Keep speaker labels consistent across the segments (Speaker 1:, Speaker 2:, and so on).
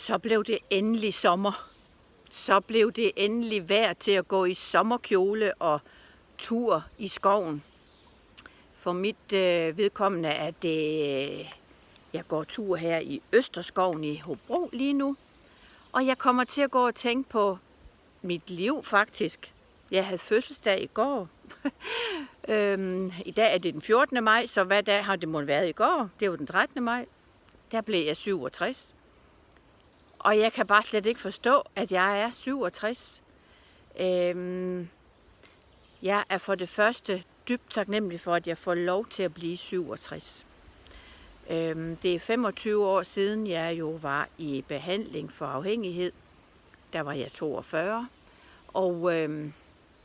Speaker 1: Så blev det endelig sommer. Så blev det endelig vejr til at gå i sommerkjole og tur i skoven. For mit vedkommende er det, jeg går tur her i Østerskoven i Hobro lige nu. Og jeg kommer til at gå og tænke på mit liv faktisk. Jeg havde fødselsdag i går. I dag er det den 14. maj, så hvad dag har det måtte været i går? Det var den 13. maj. Der blev jeg 67. Og jeg kan bare slet ikke forstå, at jeg er 67. Jeg er for det første dybt taknemmelig for, at jeg får lov til at blive 67. Det er 25 år siden, jeg jo var i behandling for afhængighed. Der var jeg 42. Og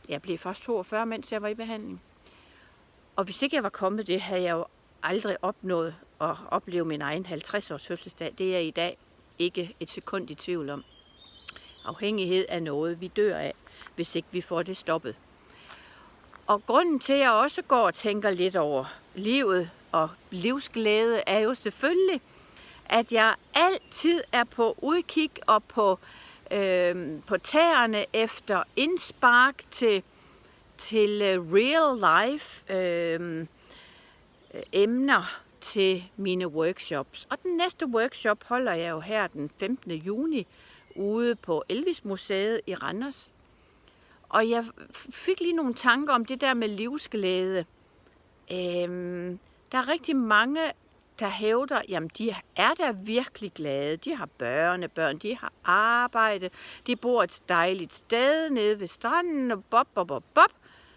Speaker 1: jeg blev først 42, mens jeg var i behandling. Og hvis ikke jeg var kommet det, havde jeg jo aldrig opnået at opleve min egen 50-års fødselsdag. Det er jeg i dag ikke et sekund i tvivl om. Afhængighed er noget, vi dør af, hvis ikke vi får det stoppet. Og grunden til, at jeg også går og tænker lidt over livet og livsglæde, er jo selvfølgelig, at jeg altid er på udkig og på tæerne efter indspark til real life emner til mine workshops. Og den næste workshop holder jeg jo her den 15. juni ude på Elvis Museet i Randers. Og jeg fik lige nogle tanker om det der med livsglæde. Der er rigtig mange, der hævder, jamen de er da virkelig glade. De har børnebørn, de har arbejde, de bor et dejligt sted nede ved stranden, og bob.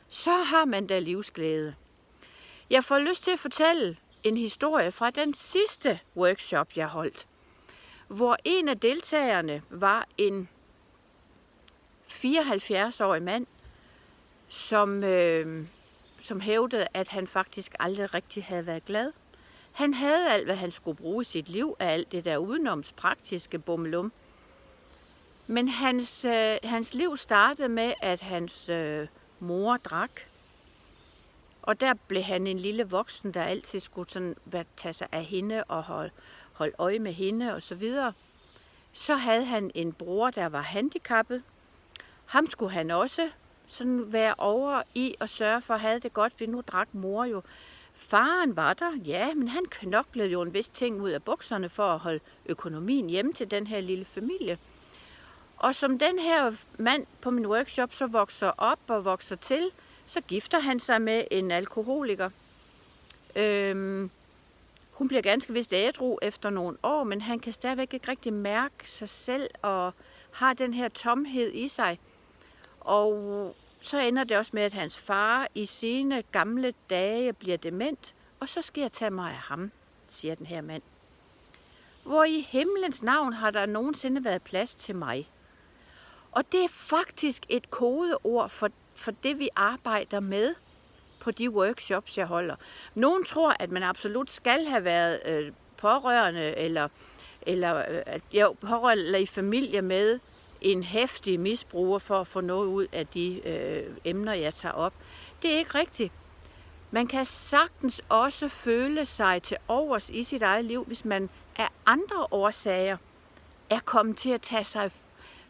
Speaker 1: Så har man da livsglæde. Jeg får lyst til at fortælle en historie fra den sidste workshop, jeg holdt, hvor en af deltagerne var en 74-årig mand, som hævdede, at han faktisk aldrig rigtig havde været glad. Han havde alt, hvad han skulle bruge i sit liv, af alt det der udenomspraktiske bummelum. Men hans liv startede med, at hans mor drak. Og der blev han en lille voksen, der altid skulle sådan tage sig af hende og holde øje med hende og så videre. Så havde han en bror, der var handicappet. Ham skulle han også sådan være over i og sørge for, at havde det godt, for nu drak mor jo. Faren var der, ja, men han knoklede jo en vis ting ud af bukserne for at holde økonomien hjemme til den her lille familie. Og som den her mand på min workshop så vokser op og vokser til, så gifter han sig med en alkoholiker. Hun bliver ganske vist ædru efter nogle år, men han kan stadigvæk ikke rigtig mærke sig selv og har den her tomhed i sig. Og så ender det også med, at hans far i sine gamle dage bliver dement, og så skal jeg tage mig af ham, siger den her mand. Hvor i himlens navn har der nogensinde været plads til mig? Og det er faktisk et kodeord for det, vi arbejder med på de workshops, jeg holder. Nogen tror, at man absolut skal have været pårørende eller i familie med en heftig misbruger for at få noget ud af de emner, jeg tager op. Det er ikke rigtigt. Man kan sagtens også føle sig til overs i sit eget liv, hvis man af andre årsager er kommet til at tage sig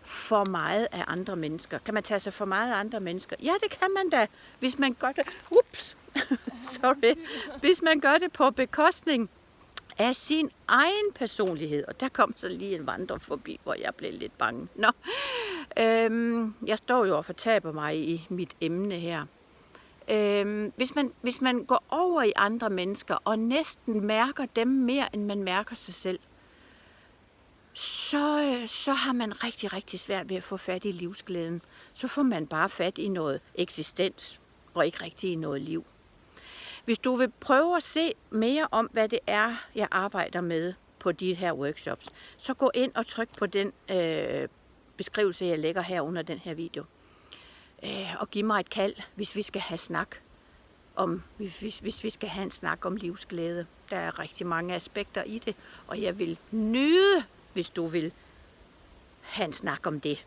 Speaker 1: for meget af andre mennesker. Kan man tage sig for meget af andre mennesker? Ja, det kan man da, hvis man gør det. Hvis man gør det på bekostning af sin egen personlighed. Og der kom så lige en vandrer forbi, hvor jeg blev lidt bange. Jeg står jo og fortaber mig i mit emne her. Hvis man går over i andre mennesker og næsten mærker dem mere, end man mærker sig selv, så har man rigtig, rigtig svært ved at få fat i livsglæden. Så får man bare fat i noget eksistens, og ikke rigtig i noget liv. Hvis du vil prøve at se mere om, hvad det er, jeg arbejder med på de her workshops, så gå ind og tryk på den beskrivelse, jeg lægger her under den her video. Og giv mig et kald, hvis vi skal have hvis vi skal have en snak om livsglæde. Der er rigtig mange aspekter i det, og jeg vil nyde, hvis du vil have en snak om det.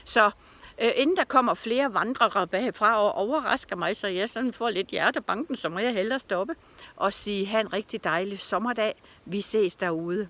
Speaker 1: Så inden der kommer flere vandrere bagfra og overrasker mig, så jeg sådan får lidt hjertebanken, så må jeg hellere stoppe og sige, ha' en rigtig dejlig sommerdag. Vi ses derude.